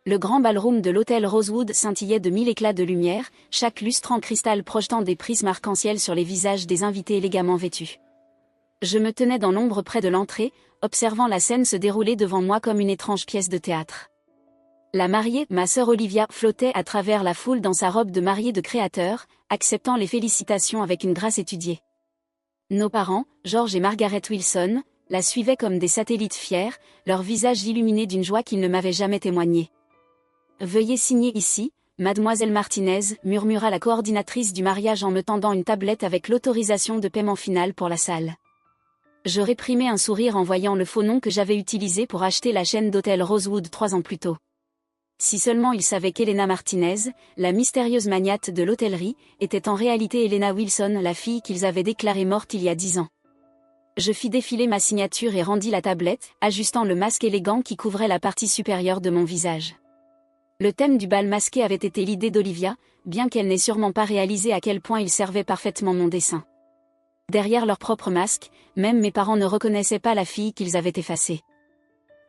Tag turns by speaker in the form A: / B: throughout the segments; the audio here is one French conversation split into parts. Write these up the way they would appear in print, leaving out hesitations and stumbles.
A: Le grand ballroom de l'hôtel Rosewood scintillait de 1000 éclats de lumière, chaque lustre en cristal projetant des prismes arc-en-ciel sur les visages des invités élégamment vêtus. Je me tenais dans l'ombre près de l'entrée, observant la scène se dérouler devant moi comme une étrange pièce de théâtre. La mariée, ma sœur Olivia, flottait à travers la foule dans sa robe de mariée de créateur, acceptant les félicitations avec une grâce étudiée. Nos parents, George et Margaret Wilson, la suivaient comme des satellites fiers, leurs visages illuminés d'une joie qu'ils ne m'avaient jamais témoignée. « Veuillez signer ici, mademoiselle Martinez », murmura la coordinatrice du mariage en me tendant une tablette avec l'autorisation de paiement final pour la salle. Je réprimai un sourire en voyant le faux nom que j'avais utilisé pour acheter la chaîne d'hôtel Rosewood 3 ans plus tôt. Si seulement ils savaient qu'Elena Martinez, la mystérieuse magnate de l'hôtellerie, était en réalité Elena Wilson, la fille qu'ils avaient déclarée morte il y a 10 ans. Je fis défiler ma signature et rendis la tablette, ajustant le masque élégant qui couvrait la partie supérieure de mon visage. Le thème du bal masqué avait été l'idée d'Olivia, bien qu'elle n'ait sûrement pas réalisé à quel point il servait parfaitement mon dessin. Derrière leur propre masque, même mes parents ne reconnaissaient pas la fille qu'ils avaient effacée.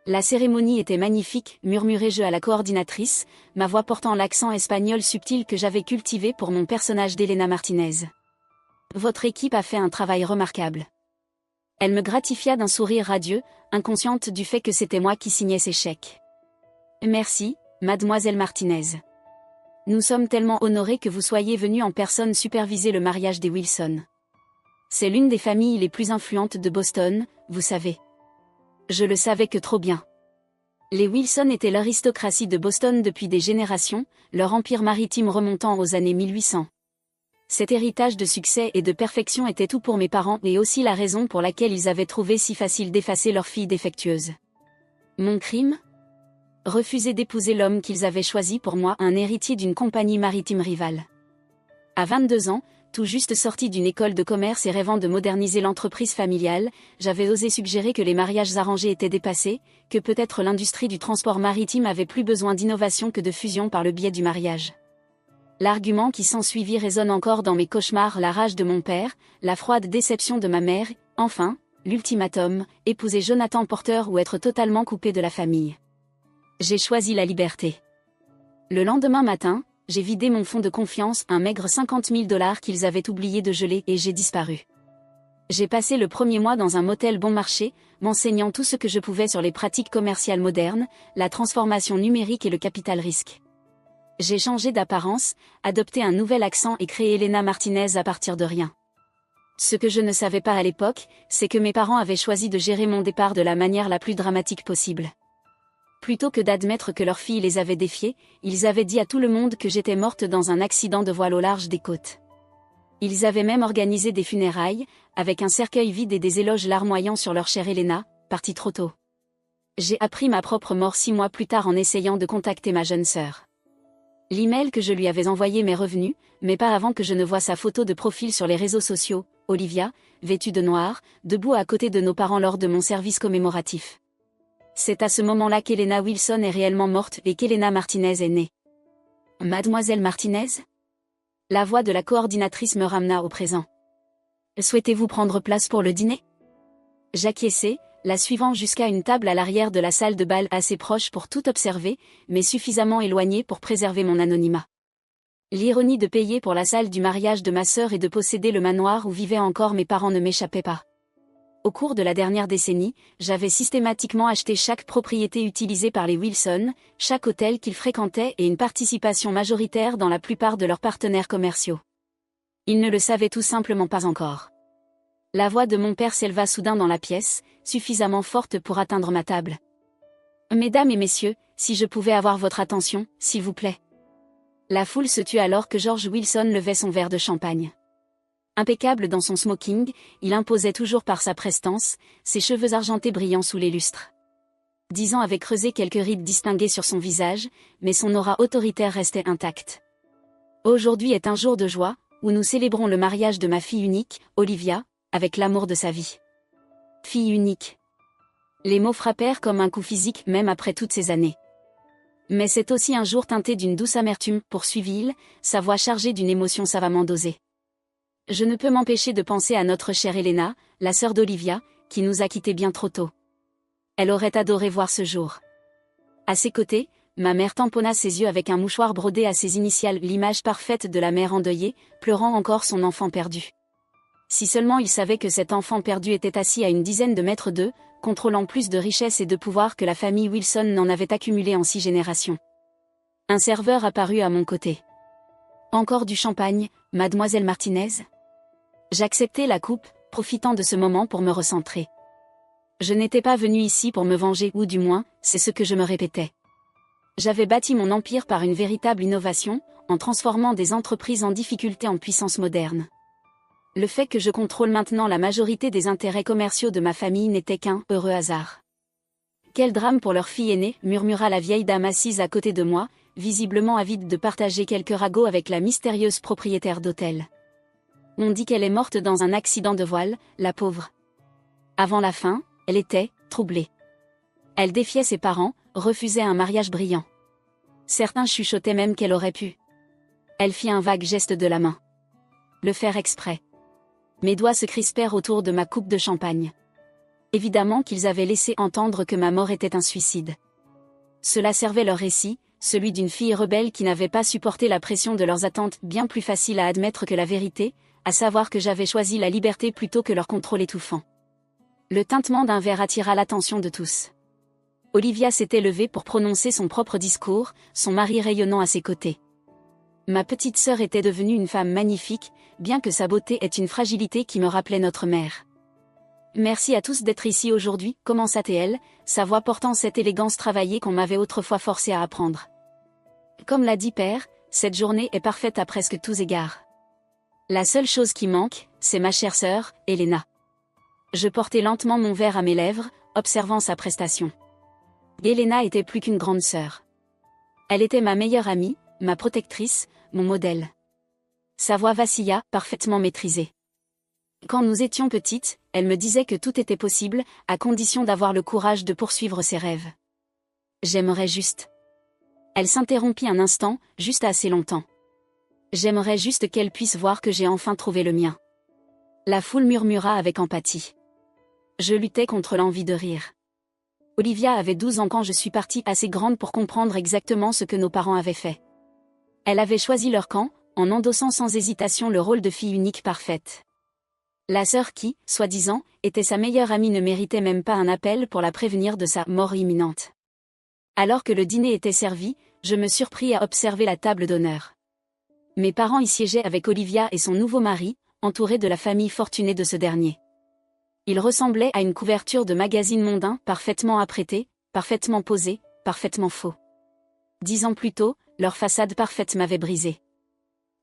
A: La cérémonie était magnifique, murmurai-je à la coordinatrice, ma voix portant l'accent espagnol subtil que j'avais cultivé pour mon personnage d'Elena Martinez. Votre équipe a fait un travail remarquable. Elle me gratifia d'un sourire radieux, inconsciente du fait que c'était moi qui signais ces chèques. Merci, mademoiselle Martinez. Nous sommes tellement honorés que vous soyez venue en personne superviser le mariage des Wilson. C'est l'une des familles les plus influentes de Boston, vous savez. Je le savais que trop bien. Les Wilson étaient l'aristocratie de Boston depuis des générations, leur empire maritime remontant aux années 1800. Cet héritage de succès et de perfection était tout pour mes parents et aussi la raison pour laquelle ils avaient trouvé si facile d'effacer leur fille défectueuse. Mon crime ? Refuser d'épouser l'homme qu'ils avaient choisi pour moi, un héritier d'une compagnie maritime rivale. À 22 ans, tout juste sorti d'une école de commerce et rêvant de moderniser l'entreprise familiale, j'avais osé suggérer que les mariages arrangés étaient dépassés, que peut-être l'industrie du transport maritime avait plus besoin d'innovation que de fusion par le biais du mariage. L'argument qui s'ensuivit résonne encore dans mes cauchemars, la rage de mon père, la froide déception de ma mère, enfin, l'ultimatum, épouser Jonathan Porter ou être totalement coupé de la famille. J'ai choisi la liberté. Le lendemain matin, j'ai vidé mon fonds de confiance, un maigre 50 000 $ qu'ils avaient oublié de geler, et j'ai disparu. J'ai passé le premier mois dans un motel bon marché, m'enseignant tout ce que je pouvais sur les pratiques commerciales modernes, la transformation numérique et le capital risque. J'ai changé d'apparence, adopté un nouvel accent et créé Elena Martinez à partir de rien. Ce que je ne savais pas à l'époque, c'est que mes parents avaient choisi de gérer mon départ de la manière la plus dramatique possible. Plutôt que d'admettre que leur fille les avait défiés, ils avaient dit à tout le monde que j'étais morte dans un accident de voile au large des côtes. Ils avaient même organisé des funérailles, avec un cercueil vide et des éloges larmoyants sur leur chère Elena, partie trop tôt. J'ai appris ma propre mort 6 mois plus tard en essayant de contacter ma jeune sœur. L'email que je lui avais envoyé m'est revenu, mais pas avant que je ne voie sa photo de profil sur les réseaux sociaux, Olivia, vêtue de noir, debout à côté de nos parents lors de mon service commémoratif. C'est à ce moment-là qu'Elena Wilson est réellement morte et qu'Elena Martinez est née. Mademoiselle Martinez ? La voix de la coordinatrice me ramena au présent. Souhaitez-vous prendre place pour le dîner ? J'acquiesçai, la suivant jusqu'à une table à l'arrière de la salle de bal assez proche pour tout observer, mais suffisamment éloignée pour préserver mon anonymat. L'ironie de payer pour la salle du mariage de ma sœur et de posséder le manoir où vivaient encore mes parents ne m'échappait pas. Au cours de la dernière décennie, j'avais systématiquement acheté chaque propriété utilisée par les Wilson, chaque hôtel qu'ils fréquentaient et une participation majoritaire dans la plupart de leurs partenaires commerciaux. Ils ne le savaient tout simplement pas encore. La voix de mon père s'éleva soudain dans la pièce, suffisamment forte pour atteindre ma table. « Mesdames et messieurs, si je pouvais avoir votre attention, s'il vous plaît. » La foule se tut alors que George Wilson levait son verre de champagne. Impeccable dans son smoking, il imposait toujours par sa prestance, ses cheveux argentés brillant sous les lustres. 10 ans avaient creusé quelques rides distinguées sur son visage, mais son aura autoritaire restait intacte. Aujourd'hui est un jour de joie, où nous célébrons le mariage de ma fille unique, Olivia, avec l'amour de sa vie. Fille unique. Les mots frappèrent comme un coup physique même après toutes ces années. Mais c'est aussi un jour teinté d'une douce amertume, poursuivit-il, sa voix chargée d'une émotion savamment dosée. Je ne peux m'empêcher de penser à notre chère Elena, la sœur d'Olivia, qui nous a quittés bien trop tôt. Elle aurait adoré voir ce jour. À ses côtés, ma mère tamponna ses yeux avec un mouchoir brodé à ses initiales, l'image parfaite de la mère endeuillée, pleurant encore son enfant perdu. Si seulement il savait que cet enfant perdu était assis à une dizaine de mètres d'eux, contrôlant plus de richesses et de pouvoir que la famille Wilson n'en avait accumulé en 6 générations. Un serveur apparut à mon côté. Encore du champagne, mademoiselle Martinez ? J'acceptai la coupe, profitant de ce moment pour me recentrer. Je n'étais pas venu ici pour me venger, ou du moins, c'est ce que je me répétais. J'avais bâti mon empire par une véritable innovation, en transformant des entreprises en difficulté en puissance moderne. Le fait que je contrôle maintenant la majorité des intérêts commerciaux de ma famille n'était qu'un heureux hasard. Quel drame pour leur fille aînée, murmura la vieille dame assise à côté de moi, visiblement avide de partager quelques ragots avec la mystérieuse propriétaire d'hôtel. On dit qu'elle est morte dans un accident de voile, la pauvre. Avant la fin, elle était troublée. Elle défiait ses parents, refusait un mariage brillant. Certains chuchotaient même qu'elle aurait pu. Elle fit un vague geste de la main. Le faire exprès. Mes doigts se crispèrent autour de ma coupe de champagne. Évidemment qu'ils avaient laissé entendre que ma mort était un suicide. Cela servait leur récit, celui d'une fille rebelle qui n'avait pas supporté la pression de leurs attentes, bien plus facile à admettre que la vérité, à savoir que j'avais choisi la liberté plutôt que leur contrôle étouffant. Le tintement d'un verre attira l'attention de tous. Olivia s'était levée pour prononcer son propre discours, son mari rayonnant à ses côtés. Ma petite sœur était devenue une femme magnifique, bien que sa beauté ait une fragilité qui me rappelait notre mère. Merci à tous d'être ici aujourd'hui, commença-t-elle, sa voix portant cette élégance travaillée qu'on m'avait autrefois forcée à apprendre. Comme l'a dit Père, cette journée est parfaite à presque tous égards. La seule chose qui manque, c'est ma chère sœur, Elena. Je portai lentement mon verre à mes lèvres, observant sa prestation. Elena était plus qu'une grande sœur. Elle était ma meilleure amie, ma protectrice, mon modèle. Sa voix vacilla, parfaitement maîtrisée. Quand nous étions petites, elle me disait que tout était possible, à condition d'avoir le courage de poursuivre ses rêves. J'aimerais juste. Elle s'interrompit un instant, juste assez longtemps. J'aimerais juste qu'elle puisse voir que j'ai enfin trouvé le mien. La foule murmura avec empathie. Je luttais contre l'envie de rire. Olivia avait 12 ans quand je suis partie, assez grande pour comprendre exactement ce que nos parents avaient fait. Elle avait choisi leur camp, en endossant sans hésitation le rôle de fille unique parfaite. La sœur qui, soi-disant, était sa meilleure amie ne méritait même pas un appel pour la prévenir de sa mort imminente. Alors que le dîner était servi, je me surpris à observer la table d'honneur. Mes parents y siégeaient avec Olivia et son nouveau mari, entourés de la famille fortunée de ce dernier. Il ressemblait à une couverture de magazine mondain, parfaitement apprêtée, parfaitement posée, parfaitement faux. 10 ans plus tôt, leur façade parfaite m'avait brisé.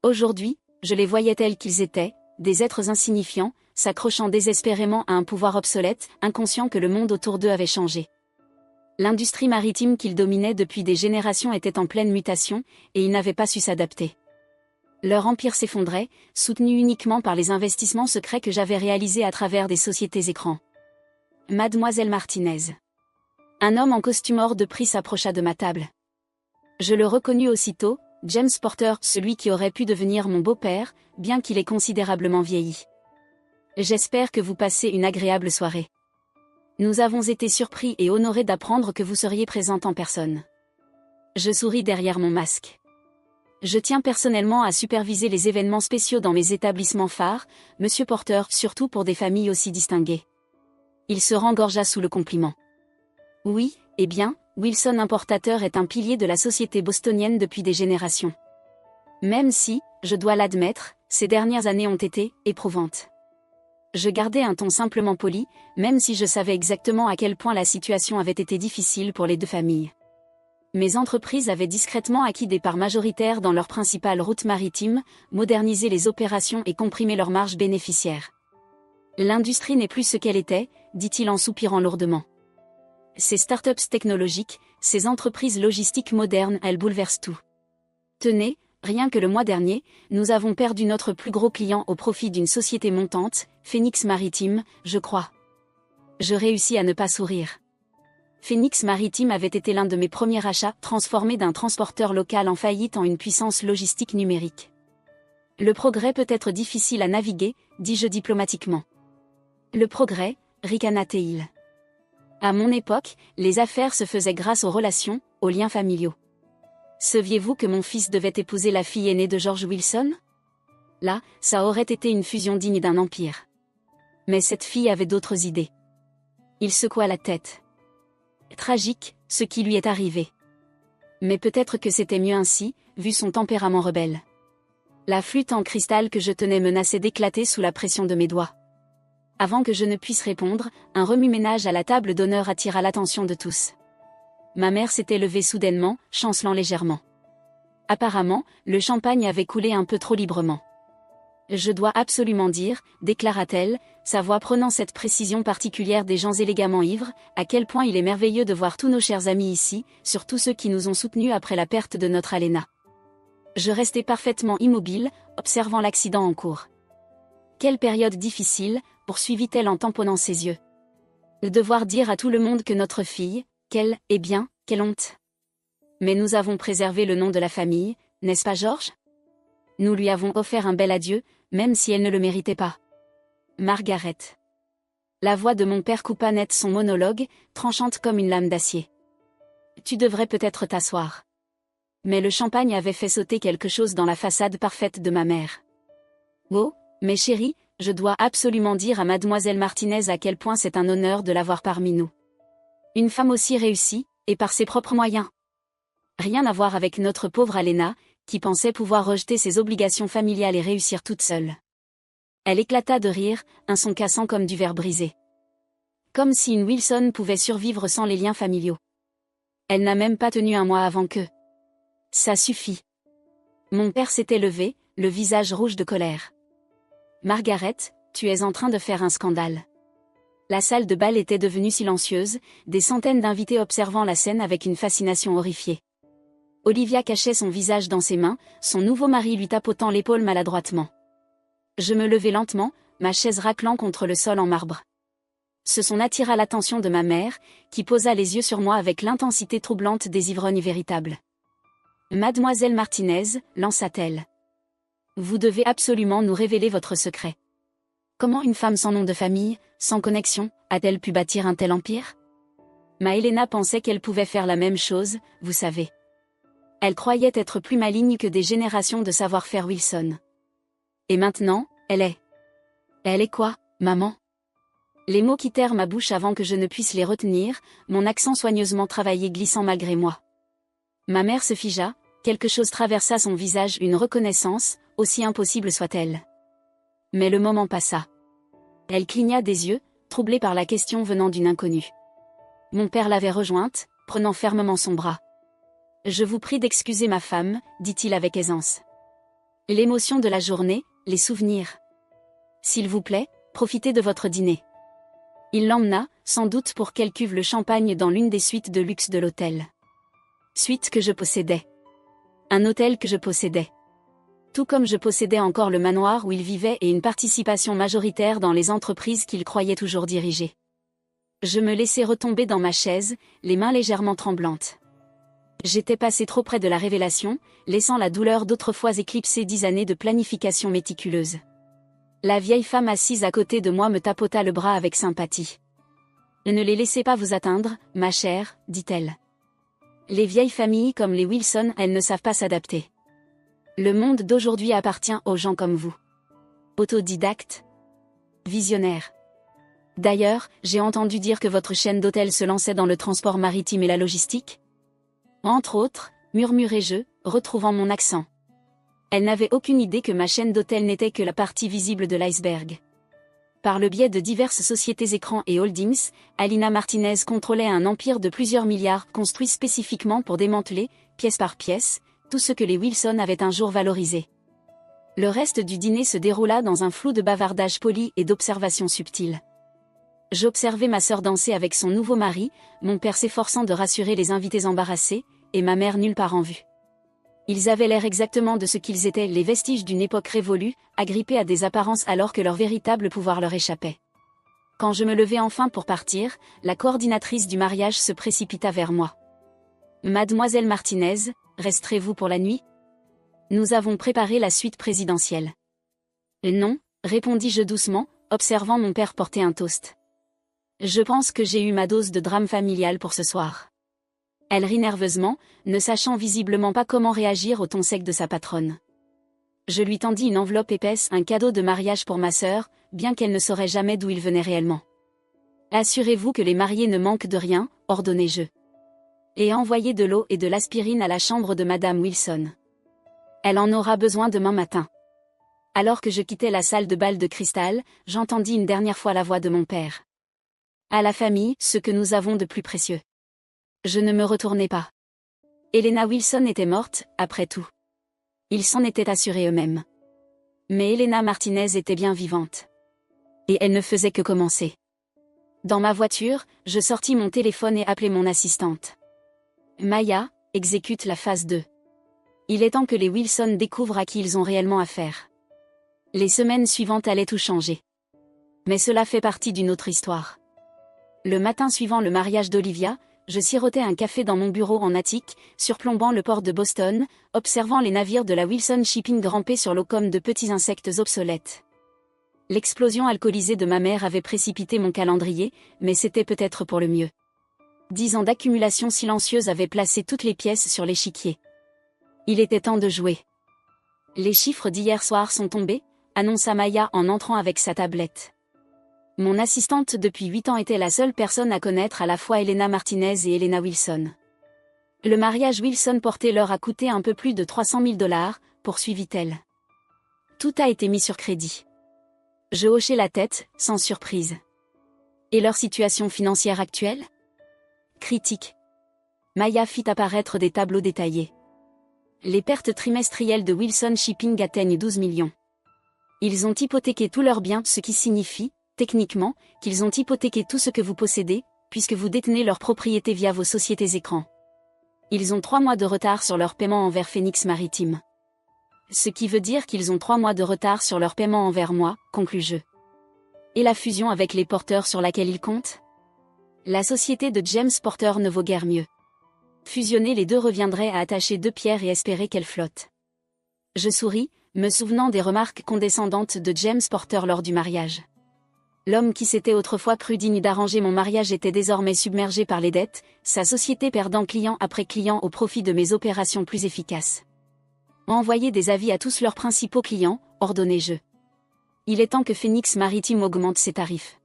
A: Aujourd'hui, je les voyais tels qu'ils étaient, des êtres insignifiants, s'accrochant désespérément à un pouvoir obsolète, inconscients que le monde autour d'eux avait changé. L'industrie maritime qu'ils dominaient depuis des générations était en pleine mutation, et ils n'avaient pas su s'adapter. Leur empire s'effondrait, soutenu uniquement par les investissements secrets que j'avais réalisés à travers des sociétés écrans. Mademoiselle Martinez. Un homme en costume hors de prix s'approcha de ma table. Je le reconnus aussitôt, James Porter, celui qui aurait pu devenir mon beau-père, bien qu'il ait considérablement vieilli. J'espère que vous passez une agréable soirée. Nous avons été surpris et honorés d'apprendre que vous seriez présente en personne. Je souris derrière mon masque. Je tiens personnellement à superviser les événements spéciaux dans mes établissements phares, Monsieur Porter, surtout pour des familles aussi distinguées. Il se rengorgea sous le compliment. Oui, eh bien, Wilson Importateur est un pilier de la société bostonienne depuis des générations. Même si, je dois l'admettre, ces dernières années ont été éprouvantes. Je gardais un ton simplement poli, même si je savais exactement à quel point la situation avait été difficile pour les deux familles. Mes entreprises avaient discrètement acquis des parts majoritaires dans leurs principales routes maritimes, modernisé les opérations et comprimé leurs marges bénéficiaires. L'industrie n'est plus ce qu'elle était, dit-il en soupirant lourdement. Ces startups technologiques, ces entreprises logistiques modernes, elles bouleversent tout. Tenez, rien que le mois dernier, nous avons perdu notre plus gros client au profit d'une société montante, Phoenix Maritime, je crois. Je réussis à ne pas sourire. Phoenix Maritime avait été l'un de mes premiers achats, transformé d'un transporteur local en faillite en une puissance logistique numérique. Le progrès peut être difficile à naviguer, dis-je diplomatiquement. Le progrès, ricana-t-il. À mon époque, les affaires se faisaient grâce aux relations, aux liens familiaux. Saviez-vous que mon fils devait épouser la fille aînée de George Wilson? Là, ça aurait été une fusion digne d'un empire. Mais cette fille avait d'autres idées. Il secoua la tête. Tragique, ce qui lui est arrivé. Mais peut-être que c'était mieux ainsi, vu son tempérament rebelle. La flûte en cristal que je tenais menaçait d'éclater sous la pression de mes doigts. Avant que je ne puisse répondre, un remue-ménage à la table d'honneur attira l'attention de tous. Ma mère s'était levée soudainement, chancelant légèrement. Apparemment, le champagne avait coulé un peu trop librement. Je dois absolument dire, déclara-t-elle, sa voix prenant cette précision particulière des gens élégamment ivres, à quel point il est merveilleux de voir tous nos chers amis ici, surtout ceux qui nous ont soutenus après la perte de notre Alena. Je restai parfaitement immobile, observant l'accident en cours. Quelle période difficile, poursuivit-elle en tamponnant ses yeux. Devoir dire à tout le monde que notre fille, quelle honte. Mais nous avons préservé le nom de la famille, n'est-ce pas Georges? Nous lui avons offert un bel adieu, même si elle ne le méritait pas. Margaret. La voix de mon père coupa net son monologue, tranchante comme une lame d'acier. Tu devrais peut-être t'asseoir. Mais le champagne avait fait sauter quelque chose dans la façade parfaite de ma mère. Oh, mes chéris, je dois absolument dire à mademoiselle Martinez à quel point c'est un honneur de l'avoir parmi nous. Une femme aussi réussie, et par ses propres moyens. Rien à voir avec notre pauvre Alena, qui pensait pouvoir rejeter ses obligations familiales et réussir toute seule. Elle éclata de rire, un son cassant comme du verre brisé. Comme si une Wilson pouvait survivre sans les liens familiaux. Elle n'a même pas tenu un mois avant que... Ça suffit. Mon père s'était levé, le visage rouge de colère. Margaret, tu es en train de faire un scandale. La salle de bal était devenue silencieuse, des centaines d'invités observant la scène avec une fascination horrifiée. Olivia cachait son visage dans ses mains, son nouveau mari lui tapotant l'épaule maladroitement. Je me levai lentement, ma chaise raclant contre le sol en marbre. Ce son attira l'attention de ma mère, qui posa les yeux sur moi avec l'intensité troublante des ivrognes véritables. Mademoiselle Martinez, lança-t-elle. Vous devez absolument nous révéler votre secret. Comment une femme sans nom de famille, sans connexion, a-t-elle pu bâtir un tel empire? Ma Helena pensait qu'elle pouvait faire la même chose, vous savez. Elle croyait être plus maligne que des générations de savoir-faire Wilson. Et maintenant, elle est... Elle est quoi, maman? Les mots quittèrent ma bouche avant que je ne puisse les retenir, mon accent soigneusement travaillé glissant malgré moi. Ma mère se figea, quelque chose traversa son visage, une reconnaissance, aussi impossible soit-elle. Mais le moment passa. Elle cligna des yeux, troublée par la question venant d'une inconnue. Mon père l'avait rejointe, prenant fermement son bras. « Je vous prie d'excuser ma femme, dit-il avec aisance. L'émotion de la journée, les souvenirs. S'il vous plaît, profitez de votre dîner. » Il l'emmena, sans doute pour qu'elle cuve le champagne dans l'une des suites de luxe de l'hôtel. Suite que je possédais. Un hôtel que je possédais. Tout comme je possédais encore le manoir où il vivait et une participation majoritaire dans les entreprises qu'il croyait toujours diriger. Je me laissai retomber dans ma chaise, les mains légèrement tremblantes. J'étais passé trop près de la révélation, laissant la douleur d'autrefois éclipser 10 années de planification méticuleuse. La vieille femme assise à côté de moi me tapota le bras avec sympathie. « Ne les laissez pas vous atteindre, ma chère, dit-elle. Les vieilles familles comme les Wilson, elles ne savent pas s'adapter. Le monde d'aujourd'hui appartient aux gens comme vous. Autodidactes. Visionnaires. D'ailleurs, j'ai entendu dire que votre chaîne d'hôtels se lançait dans le transport maritime et la logistique. Entre autres, murmurai-je, retrouvant mon accent. Elle n'avait aucune idée que ma chaîne d'hôtels n'était que la partie visible de l'iceberg. Par le biais de diverses sociétés écrans et holdings, Alina Martinez contrôlait un empire de plusieurs milliards construit spécifiquement pour démanteler, pièce par pièce, tout ce que les Wilson avaient un jour valorisé. Le reste du dîner se déroula dans un flou de bavardage poli et d'observations subtiles. J'observais ma sœur danser avec son nouveau mari, mon père s'efforçant de rassurer les invités embarrassés, et ma mère nulle part en vue. Ils avaient l'air exactement de ce qu'ils étaient, les vestiges d'une époque révolue, agrippés à des apparences alors que leur véritable pouvoir leur échappait. Quand je me levai enfin pour partir, la coordinatrice du mariage se précipita vers moi. « Mademoiselle Martinez, resterez-vous pour la nuit? Nous avons préparé la suite présidentielle. » « Non, répondis-je doucement, observant mon père porter un toast. Je pense que j'ai eu ma dose de drame familial pour ce soir. Elle rit nerveusement, ne sachant visiblement pas comment réagir au ton sec de sa patronne. Je lui tendis une enveloppe épaisse, un cadeau de mariage pour ma sœur, bien qu'elle ne saurait jamais d'où il venait réellement. Assurez-vous que les mariés ne manquent de rien, ordonnai-je. Et envoyez de l'eau et de l'aspirine à la chambre de Madame Wilson. Elle en aura besoin demain matin. Alors que je quittais la salle de bal de cristal, j'entendis une dernière fois la voix de mon père. À la famille, ce que nous avons de plus précieux. Je ne me retournai pas. Helena Wilson était morte, après tout. Ils s'en étaient assurés eux-mêmes. Mais Helena Martinez était bien vivante. Et elle ne faisait que commencer. Dans ma voiture, je sortis mon téléphone et appelai mon assistante. Maya, exécute la phase 2. Il est temps que les Wilson découvrent à qui ils ont réellement affaire. Les semaines suivantes allaient tout changer. Mais cela fait partie d'une autre histoire. Le matin suivant le mariage d'Olivia, je sirotais un café dans mon bureau en attique, surplombant le port de Boston, observant les navires de la Wilson Shipping ramper sur l'eau comme de petits insectes obsolètes. L'explosion alcoolisée de ma mère avait précipité mon calendrier, mais c'était peut-être pour le mieux. 10 ans d'accumulation silencieuse avaient placé toutes les pièces sur l'échiquier. Il était temps de jouer. Les chiffres d'hier soir sont tombés, annonça Maya en entrant avec sa tablette. Mon assistante depuis 8 ans était la seule personne à connaître à la fois Helena Martinez et Helena Wilson. Le mariage Wilson porté leur a coûté un peu plus de 300 000 $, poursuivit-elle. Tout a été mis sur crédit. Je hochai la tête, sans surprise. Et leur situation financière actuelle? Critique. Maya fit apparaître des tableaux détaillés. Les pertes trimestrielles de Wilson Shipping atteignent 12 millions. Ils ont hypothéqué tous leurs biens, ce qui signifie, techniquement, qu'ils ont hypothéqué tout ce que vous possédez, puisque vous détenez leurs propriétés via vos sociétés écrans. Ils ont 3 mois de retard sur leur paiement envers Phoenix Maritime. Ce qui veut dire qu'ils ont 3 mois de retard sur leur paiement envers moi, conclus-je. Et la fusion avec les porteurs sur laquelle ils comptent? La société de James Porter ne vaut guère mieux. Fusionner les deux reviendrait à attacher 2 pierres et espérer qu'elles flottent. Je souris, me souvenant des remarques condescendantes de James Porter lors du mariage. L'homme qui s'était autrefois cru digne d'arranger mon mariage était désormais submergé par les dettes, sa société perdant client après client au profit de mes opérations plus efficaces. Envoyer des avis à tous leurs principaux clients, ordonnai-je. Il est temps que Phoenix Maritime augmente ses tarifs.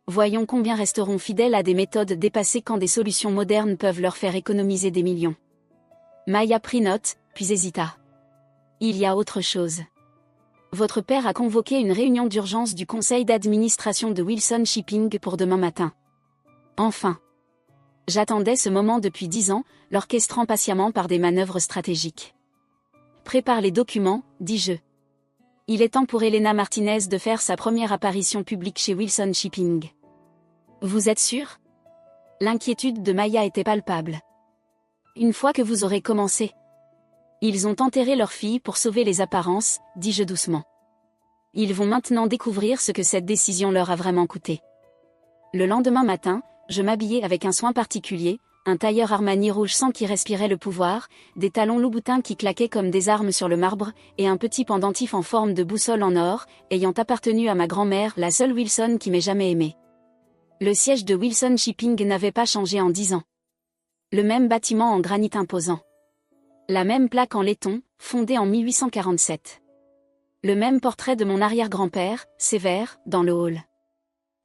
A: Voyons combien resteront fidèles à des méthodes dépassées quand des solutions modernes peuvent leur faire économiser des millions. Maya prit note, puis hésita. Il y a autre chose. Votre père a convoqué une réunion d'urgence du conseil d'administration de Wilson Shipping pour demain matin. Enfin. J'attendais ce moment depuis 10 ans, l'orchestrant patiemment par des manœuvres stratégiques. Prépare les documents, dis-je. Il est temps pour Helena Martinez de faire sa première apparition publique chez Wilson Shipping. Vous êtes sûr? L'inquiétude de Maya était palpable. Une fois que vous aurez commencé. Ils ont enterré leur fille pour sauver les apparences, dis-je doucement. Ils vont maintenant découvrir ce que cette décision leur a vraiment coûté. Le lendemain matin, je m'habillai avec un soin particulier, un tailleur Armani rouge sang qui respirait le pouvoir, des talons loup-boutin qui claquaient comme des armes sur le marbre, et un petit pendentif en forme de boussole en or, ayant appartenu à ma grand-mère, la seule Wilson qui m'ait jamais aimé. Le siège de Wilson Shipping n'avait pas changé en 10 ans. Le même bâtiment en granit imposant. La même plaque en laiton, fondée en 1847. Le même portrait de mon arrière-grand-père, sévère, dans le hall.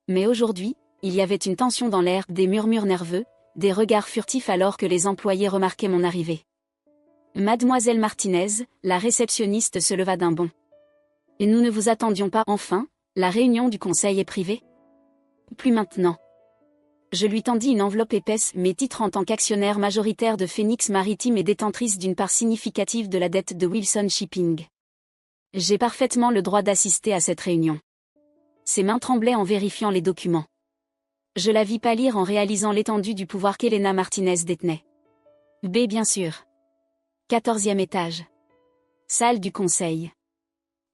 A: Mais aujourd'hui, il y avait une tension dans l'air, des murmures nerveux, des regards furtifs alors que les employés remarquaient mon arrivée. Mademoiselle Martinez, la réceptionniste se leva d'un bond. Et nous ne vous attendions pas, enfin, la réunion du conseil est privée? Plus maintenant. Je lui tendis une enveloppe épaisse, mes titres en tant qu'actionnaire majoritaire de Phoenix Maritime et détentrice d'une part significative de la dette de Wilson Shipping. J'ai parfaitement le droit d'assister à cette réunion. Ses mains tremblaient en vérifiant les documents. Je la vis pâlir en réalisant l'étendue du pouvoir qu'Helena Martinez détenait. Bien sûr. 14e étage. Salle du conseil.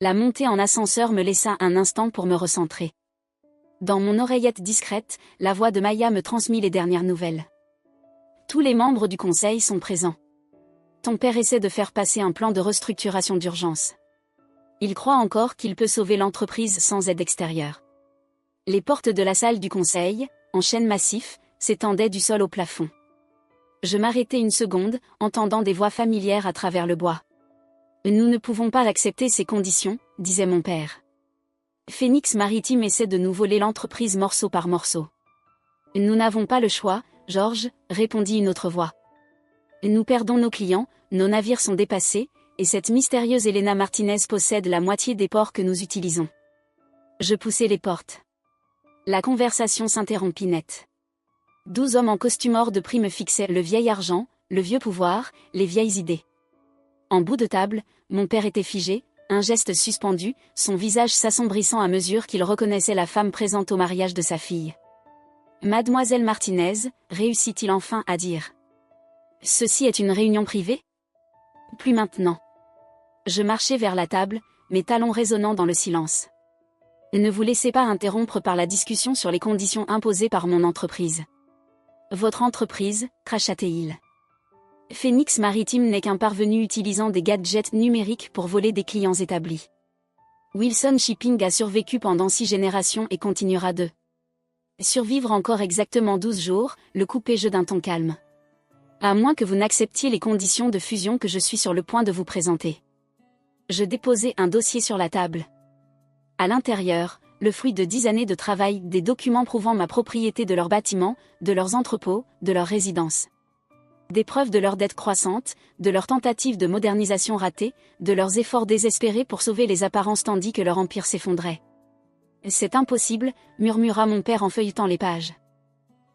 A: La montée en ascenseur me laissa un instant pour me recentrer. Dans mon oreillette discrète, la voix de Maya me transmit les dernières nouvelles. Tous les membres du conseil sont présents. Ton père essaie de faire passer un plan de restructuration d'urgence. Il croit encore qu'il peut sauver l'entreprise sans aide extérieure. Les portes de la salle du conseil, en chêne massif, s'étendaient du sol au plafond. Je m'arrêtai une seconde, entendant des voix familières à travers le bois. Nous ne pouvons pas accepter ces conditions, disait mon père. Phoenix Maritime essaie de nous voler l'entreprise morceau par morceau. Nous n'avons pas le choix, George, répondit une autre voix. Nous perdons nos clients, nos navires sont dépassés, et cette mystérieuse Elena Martinez possède la moitié des ports que nous utilisons. Je poussai les portes. La conversation s'interrompit net. 12 hommes en costume hors de prix me fixaient le vieil argent, le vieux pouvoir, les vieilles idées. En bout de table, mon père était figé, un geste suspendu, son visage s'assombrissant à mesure qu'il reconnaissait la femme présente au mariage de sa fille. Mademoiselle Martinez, réussit-il enfin à dire. Ceci est une réunion privée ? Plus maintenant. Je marchai vers la table, mes talons résonnant dans le silence. Ne vous laissez pas interrompre par la discussion sur les conditions imposées par mon entreprise. Votre entreprise, cracha-t-il. Phoenix Maritime n'est qu'un parvenu utilisant des gadgets numériques pour voler des clients établis. Wilson Shipping a survécu pendant 6 générations et continuera de survivre encore exactement 12 jours, le coupé-jeu d'un ton calme. À moins que vous n'acceptiez les conditions de fusion que je suis sur le point de vous présenter. Je déposai un dossier sur la table. À l'intérieur, le fruit de 10 années de travail, des documents prouvant ma propriété de leurs bâtiments, de leurs entrepôts, de leurs résidences. Des preuves de leur dette croissante, de leurs tentatives de modernisation ratées, de leurs efforts désespérés pour sauver les apparences tandis que leur empire s'effondrait. C'est impossible, murmura mon père en feuilletant les pages.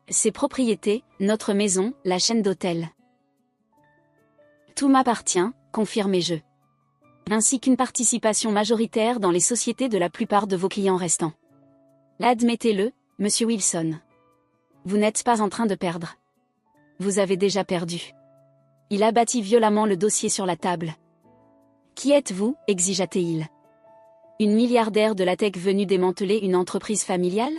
A: Ces propriétés, notre maison, la chaîne d'hôtels. Tout m'appartient, confirmai-je. Ainsi qu'une participation majoritaire dans les sociétés de la plupart de vos clients restants. Admettez-le, monsieur Wilson. Vous n'êtes pas en train de perdre. Vous avez déjà perdu. Il abattit violemment le dossier sur la table. Qui êtes-vous, exigea-t-il. Une milliardaire de la tech venue démanteler une entreprise familiale ?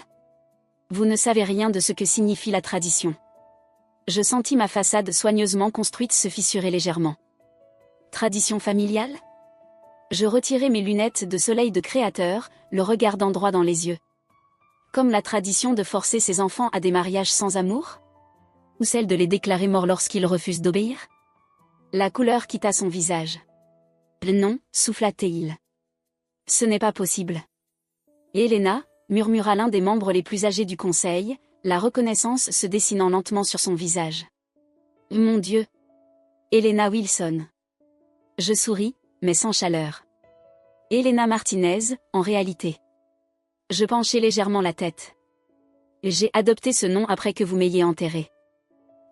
A: Vous ne savez rien de ce que signifie la tradition. Je sentis ma façade soigneusement construite se fissurer légèrement. Tradition familiale ? Je retirai mes lunettes de soleil de créateur, le regardant droit dans les yeux. Comme la tradition de forcer ses enfants à des mariages sans amour ? Ou celle de les déclarer morts lorsqu'ils refusent d'obéir ? La couleur quitta son visage. Non, souffla-t-il. Ce n'est pas possible. Elena, murmura l'un des membres les plus âgés du conseil, la reconnaissance se dessinant lentement sur son visage. Mon Dieu. Elena Wilson. Je souris, mais sans chaleur. Elena Martinez, en réalité. Je penchai légèrement la tête. J'ai adopté ce nom après que vous m'ayez enterré.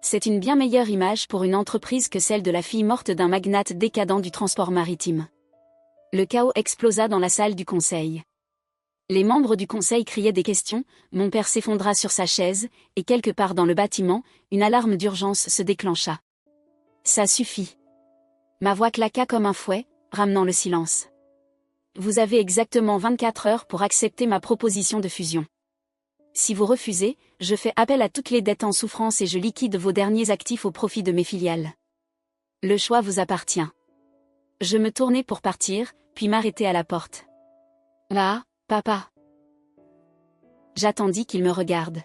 A: C'est une bien meilleure image pour une entreprise que celle de la fille morte d'un magnate décadent du transport maritime. Le chaos explosa dans la salle du conseil. Les membres du conseil criaient des questions, mon père s'effondra sur sa chaise, et quelque part dans le bâtiment, une alarme d'urgence se déclencha. Ça suffit. Ma voix claqua comme un fouet, ramenant le silence. Vous avez exactement 24 heures pour accepter ma proposition de fusion. Si vous refusez, je fais appel à toutes les dettes en souffrance et je liquide vos derniers actifs au profit de mes filiales. Le choix vous appartient. Je me tournai pour partir, puis m'arrêtai à la porte. Ah, papa. J'attendis qu'il me regarde.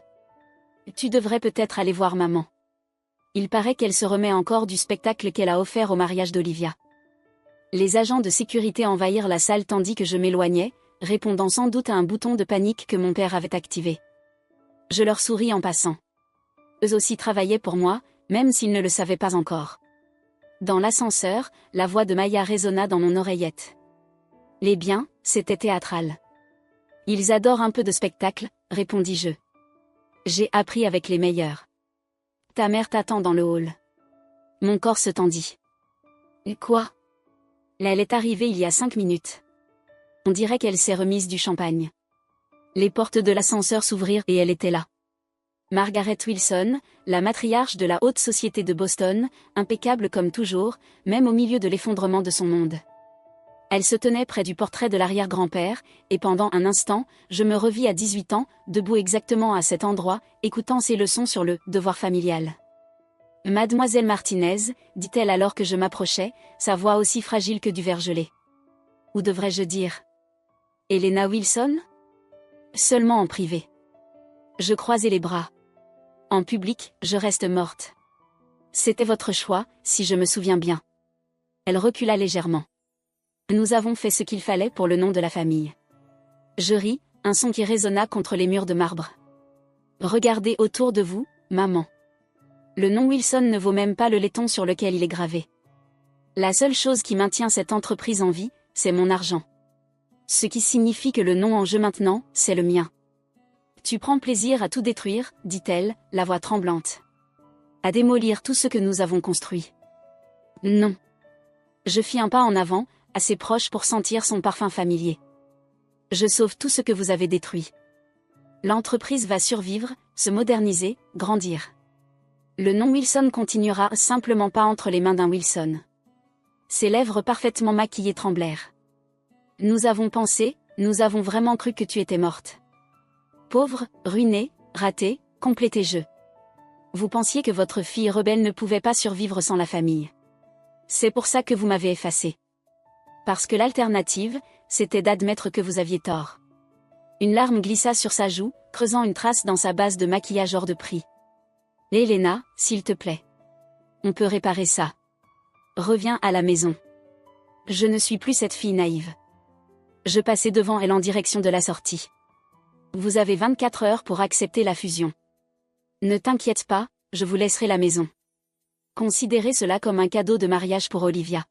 A: Tu devrais peut-être aller voir maman. Il paraît qu'elle se remet encore du spectacle qu'elle a offert au mariage d'Olivia. Les agents de sécurité envahirent la salle tandis que je m'éloignais, répondant sans doute à un bouton de panique que mon père avait activé. Je leur souris en passant. Eux aussi travaillaient pour moi, même s'ils ne le savaient pas encore. Dans l'ascenseur, la voix de Maya résonna dans mon oreillette. Les biens, c'était théâtral. Ils adorent un peu de spectacle, répondis-je. J'ai appris avec les meilleurs. Ta mère t'attend dans le hall. Mon corps se tendit. Quoi ? Elle est arrivée il y a 5 minutes. On dirait qu'elle s'est remise du champagne. Les portes de l'ascenseur s'ouvrirent et elle était là. Margaret Wilson, la matriarche de la haute société de Boston, impeccable comme toujours, même au milieu de l'effondrement de son monde. Elle se tenait près du portrait de l'arrière-grand-père, et pendant un instant, je me revis à 18 ans, debout exactement à cet endroit, écoutant ses leçons sur le devoir familial. Mademoiselle Martinez, dit-elle alors que je m'approchais, sa voix aussi fragile que du verre gelé. Ou devrais-je dire Elena Wilson ? Seulement en privé. Je croisai les bras. En public, je reste morte. C'était votre choix, si je me souviens bien. Elle recula légèrement. Nous avons fait ce qu'il fallait pour le nom de la famille. Je ris, un son qui résonna contre les murs de marbre. Regardez autour de vous, maman. Le nom Wilson ne vaut même pas le laiton sur lequel il est gravé. La seule chose qui maintient cette entreprise en vie, c'est mon argent. Ce qui signifie que le nom en jeu maintenant, c'est le mien. Tu prends plaisir à tout détruire, dit-elle, la voix tremblante. À démolir tout ce que nous avons construit. Non. Je fis un pas en avant, assez proche pour sentir son parfum familier. Je sauve tout ce que vous avez détruit. L'entreprise va survivre, se moderniser, grandir. Le nom Wilson continuera simplement pas entre les mains d'un Wilson. Ses lèvres parfaitement maquillées tremblèrent. Nous avons pensé, nous avons vraiment cru que tu étais morte. Pauvre, ruinée, ratée, complétez je. Vous pensiez que votre fille rebelle ne pouvait pas survivre sans la famille. C'est pour ça que vous m'avez effacée. Parce que l'alternative, c'était d'admettre que vous aviez tort. Une larme glissa sur sa joue, creusant une trace dans sa base de maquillage hors de prix. Elena, s'il te plaît. On peut réparer ça. Reviens à la maison. Je ne suis plus cette fille naïve. Je passai devant elle en direction de la sortie. Vous avez 24 heures pour accepter la fusion. Ne t'inquiète pas, je vous laisserai la maison. Considérez cela comme un cadeau de mariage pour Olivia.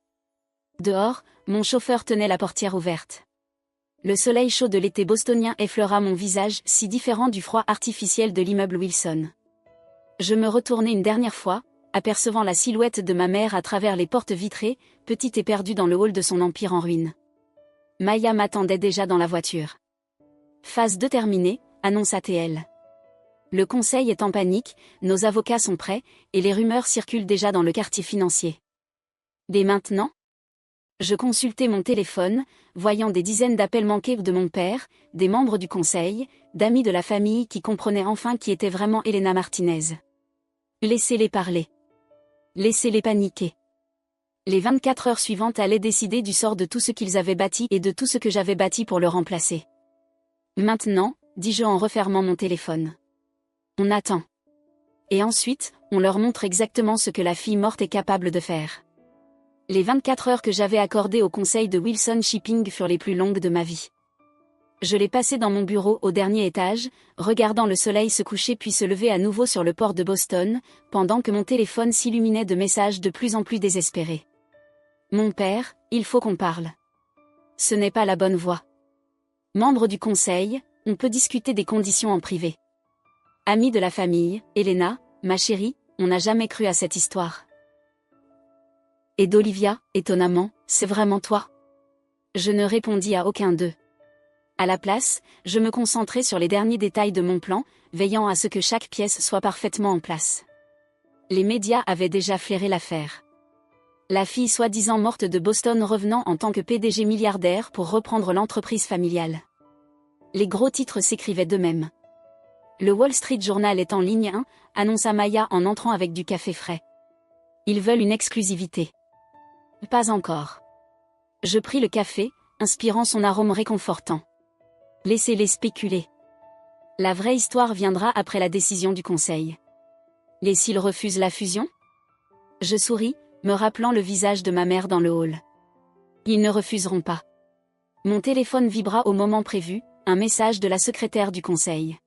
A: Dehors, mon chauffeur tenait la portière ouverte. Le soleil chaud de l'été bostonien effleura mon visage si différent du froid artificiel de l'immeuble Wilson. Je me retournai une dernière fois, apercevant la silhouette de ma mère à travers les portes vitrées, petite et perdue dans le hall de son empire en ruine. Maya m'attendait déjà dans la voiture. Phase 2 terminée, annonça TL. Le conseil est en panique, nos avocats sont prêts, et les rumeurs circulent déjà dans le quartier financier. Dès maintenant? Je consultai mon téléphone, voyant des dizaines d'appels manqués de mon père, des membres du conseil, d'amis de la famille qui comprenaient enfin qui était vraiment Elena Martinez. Laissez-les parler. Laissez-les paniquer. Les 24 heures suivantes allaient décider du sort de tout ce qu'ils avaient bâti et de tout ce que j'avais bâti pour le remplacer. Maintenant, dis-je en refermant mon téléphone. On attend. Et ensuite, on leur montre exactement ce que la fille morte est capable de faire. Les 24 heures que j'avais accordées au conseil de Wilson Shipping furent les plus longues de ma vie. Je les passais dans mon bureau au dernier étage, regardant le soleil se coucher puis se lever à nouveau sur le port de Boston, pendant que mon téléphone s'illuminait de messages de plus en plus désespérés. Mon père, il faut qu'on parle. Ce n'est pas la bonne voie. Membre du conseil, on peut discuter des conditions en privé. Amie de la famille, Elena, ma chérie, on n'a jamais cru à cette histoire. Et d'Olivia, étonnamment, c'est vraiment toi? Je ne répondis à aucun d'eux. À la place, je me concentrai sur les derniers détails de mon plan, veillant à ce que chaque pièce soit parfaitement en place. Les médias avaient déjà flairé l'affaire. La fille soi-disant morte de Boston revenant en tant que PDG milliardaire pour reprendre l'entreprise familiale. Les gros titres s'écrivaient d'eux-mêmes. Le Wall Street Journal est en ligne 1, annonça Maya en entrant avec du café frais. Ils veulent une exclusivité. Pas encore. Je pris le café, inspirant son arôme réconfortant. Laissez-les spéculer. La vraie histoire viendra après la décision du conseil. Et s'ils refusent la fusion? Je souris, me rappelant le visage de ma mère dans le hall. Ils ne refuseront pas. Mon téléphone vibra au moment prévu, un message de la secrétaire du conseil.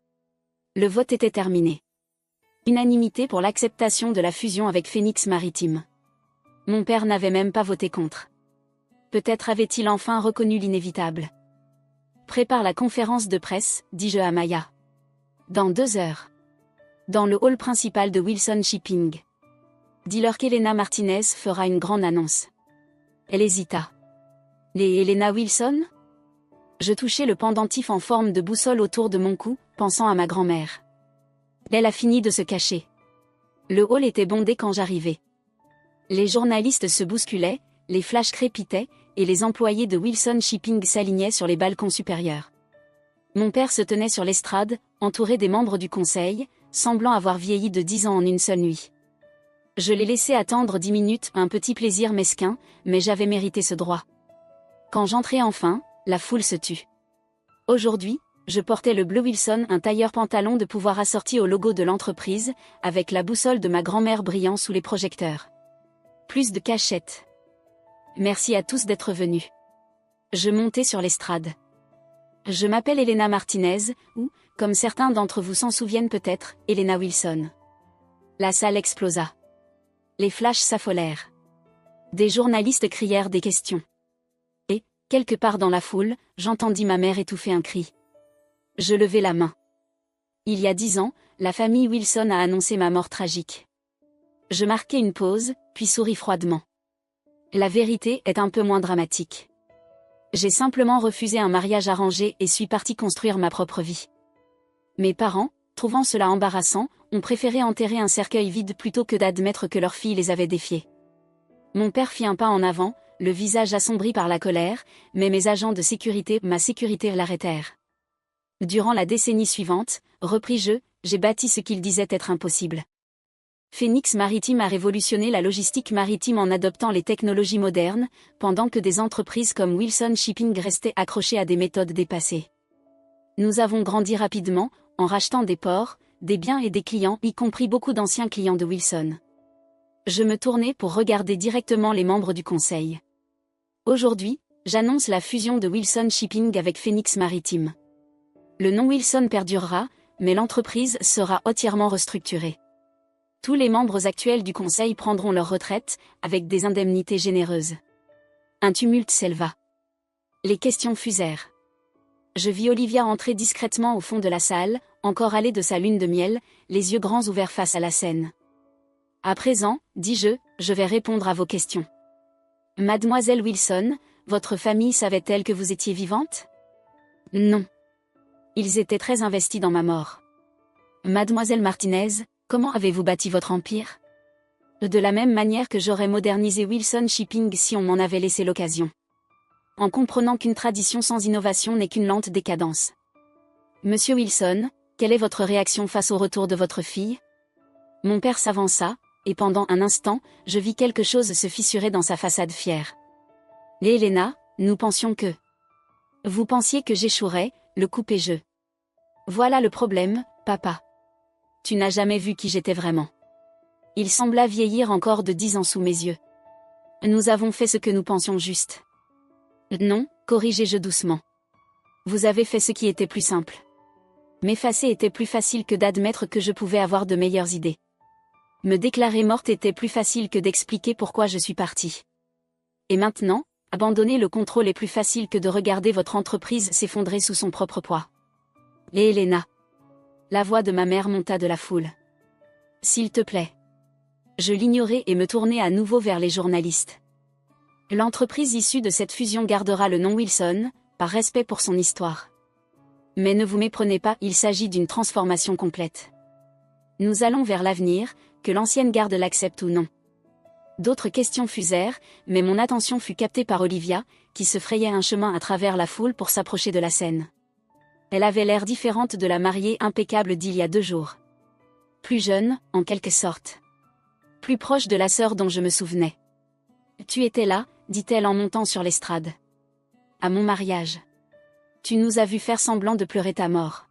A: Le vote était terminé. Unanimité pour l'acceptation de la fusion avec Phoenix Maritime. Mon père n'avait même pas voté contre. Peut-être avait-il enfin reconnu l'inévitable. Prépare la conférence de presse, dis-je à Maya. Dans 2 heures. Dans le hall principal de Wilson Shipping. Dis-leur qu'Elena Martinez fera une grande annonce. Elle hésita. Les Elena Wilson? Je touchai le pendentif en forme de boussole autour de mon cou, pensant à ma grand-mère. Elle a fini de se cacher. Le hall était bondé quand j'arrivai. Les journalistes se bousculaient, les flashs crépitaient, et les employés de Wilson Shipping s'alignaient sur les balcons supérieurs. Mon père se tenait sur l'estrade, entouré des membres du conseil, semblant avoir vieilli de 10 ans en une seule nuit. Je l'ai laissé attendre 10 minutes, un petit plaisir mesquin, mais j'avais mérité ce droit. Quand j'entrai enfin, la foule se tut. Aujourd'hui, Je portais le bleu Wilson, un tailleur pantalon de pouvoir assorti au logo de l'entreprise, avec la boussole de ma grand-mère brillant sous les projecteurs. Plus de cachette. Merci à tous d'être venus. Je montais sur l'estrade. Je m'appelle Elena Martinez, ou, comme certains d'entre vous s'en souviennent peut-être, Elena Wilson. La salle explosa. Les flashs s'affolèrent. Des journalistes crièrent des questions. Et, quelque part dans la foule, j'entendis ma mère étouffer un cri. Je levai la main. Il y a 10 ans, la famille Wilson a annoncé ma mort tragique. Je marquai une pause, puis souris froidement. La vérité est un peu moins dramatique. J'ai simplement refusé un mariage arrangé et suis partie construire ma propre vie. Mes parents, trouvant cela embarrassant, ont préféré enterrer un cercueil vide plutôt que d'admettre que leur fille les avait défiés. Mon père fit un pas en avant, le visage assombri par la colère, mais mes agents de sécurité, ma sécurité l'arrêtèrent. Durant la décennie suivante, repris-je, j'ai bâti ce qu'ils disaient être impossible. Phoenix Maritime a révolutionné la logistique maritime en adoptant les technologies modernes, pendant que des entreprises comme Wilson Shipping restaient accrochées à des méthodes dépassées. Nous avons grandi rapidement, en rachetant des ports, des biens et des clients, y compris beaucoup d'anciens clients de Wilson. Je me tournai pour regarder directement les membres du conseil. Aujourd'hui, j'annonce la fusion de Wilson Shipping avec Phoenix Maritime. Le nom Wilson perdurera, mais l'entreprise sera entièrement restructurée. Tous les membres actuels du conseil prendront leur retraite, avec des indemnités généreuses. Un tumulte s'éleva. Les questions fusèrent. Je vis Olivia entrer discrètement au fond de la salle, encore allée de sa lune de miel, les yeux grands ouverts face à la scène. À présent, dis-je, je vais répondre à vos questions. Mademoiselle Wilson, votre famille savait-elle que vous étiez vivante? Non. Ils étaient très investis dans ma mort. Mademoiselle Martinez, comment avez-vous bâti votre empire? De la même manière que j'aurais modernisé Wilson Shipping si on m'en avait laissé l'occasion. En comprenant qu'une tradition sans innovation n'est qu'une lente décadence. Monsieur Wilson, quelle est votre réaction face au retour de votre fille? Mon père s'avança, et pendant un instant, je vis quelque chose se fissurer dans sa façade fière. Et Elena, nous pensions que... Vous pensiez que j'échouerais, le coupai-je. Voilà le problème, papa. Tu n'as jamais vu qui j'étais vraiment. Il sembla vieillir encore de 10 ans sous mes yeux. Nous avons fait ce que nous pensions juste. Non, corrigeai-je doucement. Vous avez fait ce qui était plus simple. M'effacer était plus facile que d'admettre que je pouvais avoir de meilleures idées. Me déclarer morte était plus facile que d'expliquer pourquoi je suis partie. Et maintenant, abandonner le contrôle est plus facile que de regarder votre entreprise s'effondrer sous son propre poids. Et Elena. La voix de ma mère monta de la foule. S'il te plaît. Je l'ignorai et me tournai à nouveau vers les journalistes. L'entreprise issue de cette fusion gardera le nom Wilson, par respect pour son histoire. Mais ne vous méprenez pas, il s'agit d'une transformation complète. Nous allons vers l'avenir, que l'ancienne garde l'accepte ou non. D'autres questions fusèrent, mais mon attention fut captée par Olivia, qui se frayait un chemin à travers la foule pour s'approcher de la scène. Elle avait l'air différente de la mariée impeccable d'il y a 2 jours. Plus jeune, en quelque sorte. Plus proche de la sœur dont je me souvenais. Tu étais là, dit-elle en montant sur l'estrade. À mon mariage. Tu nous as vu faire semblant de pleurer ta mort.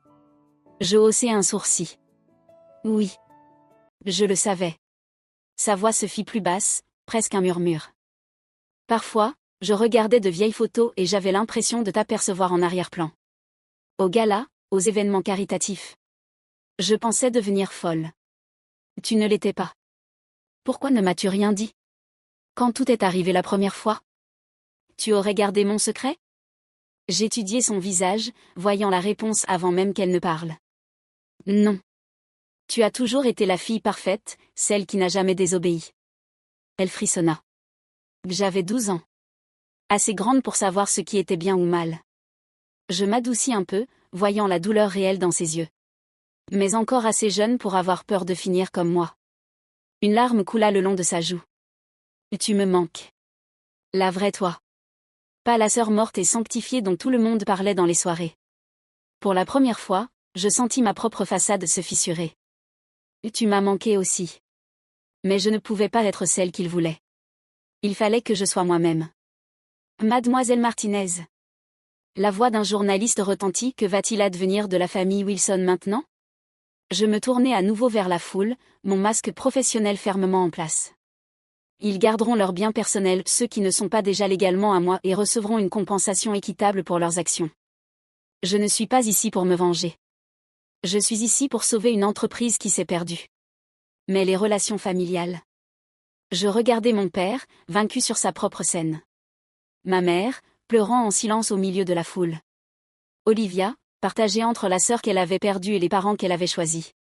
A: Je haussai un sourcil. Oui. Je le savais. Sa voix se fit plus basse, presque un murmure. Parfois, je regardais de vieilles photos et j'avais l'impression de t'apercevoir en arrière-plan. Au gala, aux événements caritatifs. Je pensais devenir folle. Tu ne l'étais pas. Pourquoi ne m'as-tu rien dit? Quand tout est arrivé la première fois? Tu aurais gardé mon secret? J'étudiai son visage, voyant la réponse avant même qu'elle ne parle. Non. Tu as toujours été la fille parfaite, celle qui n'a jamais désobéi. Elle frissonna. J'avais 12 ans. Assez grande pour savoir ce qui était bien ou mal. Je m'adoucis un peu, voyant la douleur réelle dans ses yeux. Mais encore assez jeune pour avoir peur de finir comme moi. Une larme coula le long de sa joue. Tu me manques. La vraie toi. Pas la sœur morte et sanctifiée dont tout le monde parlait dans les soirées. Pour la première fois, je sentis ma propre façade se fissurer. Tu m'as manqué aussi. Mais je ne pouvais pas être celle qu'il voulait. Il fallait que je sois moi-même. Mademoiselle Martinez. La voix d'un journaliste retentit. Que va-t-il advenir de la famille Wilson maintenant? Je me tournai à nouveau vers la foule, mon masque professionnel fermement en place. Ils garderont leurs biens personnels, ceux qui ne sont pas déjà légalement à moi, et recevront une compensation équitable pour leurs actions. Je ne suis pas ici pour me venger. Je suis ici pour sauver une entreprise qui s'est perdue. Mais les relations familiales. Je regardais mon père, vaincu sur sa propre scène. Ma mère, pleurant en silence au milieu de la foule. Olivia, partagée entre la sœur qu'elle avait perdue et les parents qu'elle avait choisis.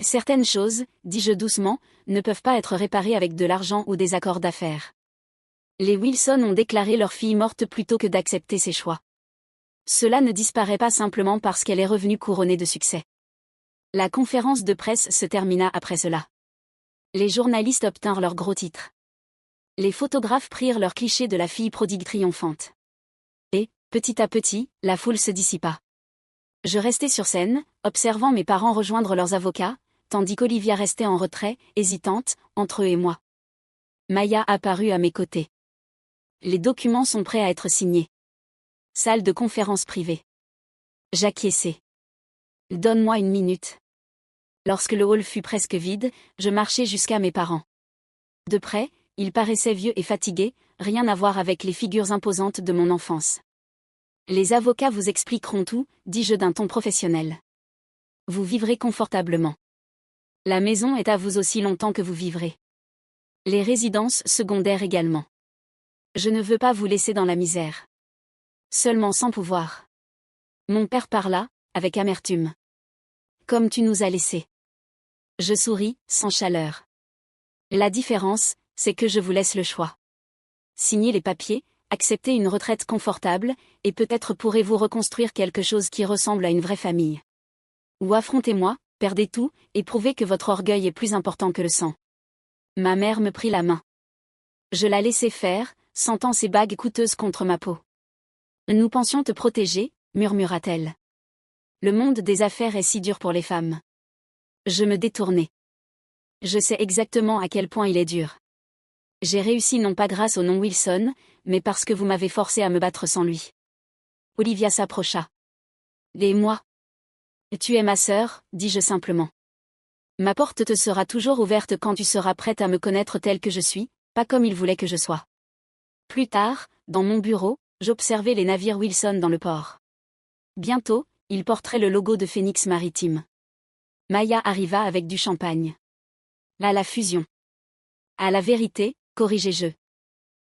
A: Certaines choses, dis-je doucement, ne peuvent pas être réparées avec de l'argent ou des accords d'affaires. Les Wilson ont déclaré leur fille morte plutôt que d'accepter ses choix. Cela ne disparaît pas simplement parce qu'elle est revenue couronnée de succès. La conférence de presse se termina après cela. Les journalistes obtinrent leurs gros titres. Les photographes prirent leurs clichés de la fille prodigue triomphante. Et, petit à petit, la foule se dissipa. Je restai sur scène, observant mes parents rejoindre leurs avocats, tandis qu'Olivia restait en retrait, hésitante, entre eux et moi. Maya apparut à mes côtés. Les documents sont prêts à être signés. Salle de conférence privée. J'acquiesçai. Donne-moi une minute. Lorsque le hall fut presque vide, je marchai jusqu'à mes parents. De près, ils paraissaient vieux et fatigués, rien à voir avec les figures imposantes de mon enfance. Les avocats vous expliqueront tout, dis-je d'un ton professionnel. Vous vivrez confortablement. La maison est à vous aussi longtemps que vous vivrez. Les résidences secondaires également. Je ne veux pas vous laisser dans la misère. Seulement sans pouvoir. Mon père parla, avec amertume. Comme tu nous as laissés. Je souris, sans chaleur. La différence, c'est que je vous laisse le choix. Signez les papiers, acceptez une retraite confortable, et peut-être pourrez-vous reconstruire quelque chose qui ressemble à une vraie famille. Ou affrontez-moi, perdez tout, et prouvez que votre orgueil est plus important que le sang. Ma mère me prit la main. Je la laissai faire, sentant ses bagues coûteuses contre ma peau. Nous pensions te protéger, murmura-t-elle. Le monde des affaires est si dur pour les femmes. Je me détournai. Je sais exactement à quel point il est dur. J'ai réussi non pas grâce au nom Wilson, mais parce que vous m'avez forcé à me battre sans lui. Olivia s'approcha. Et moi? Tu es ma sœur, dis-je simplement. Ma porte te sera toujours ouverte quand tu seras prête à me connaître telle que je suis, pas comme il voulait que je sois. Plus tard, dans mon bureau, j'observais les navires Wilson dans le port. Bientôt, ils porteraient le logo de Phoenix Maritime. Maya arriva avec du champagne. Là la fusion. À la vérité, corrigeai-je.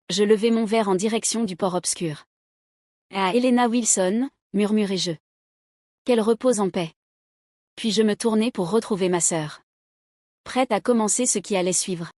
A: Je levai mon verre en direction du port obscur. À Helena Wilson, murmurai-je. Qu'elle repose en paix. Puis je me tournai pour retrouver ma sœur. Prête à commencer ce qui allait suivre.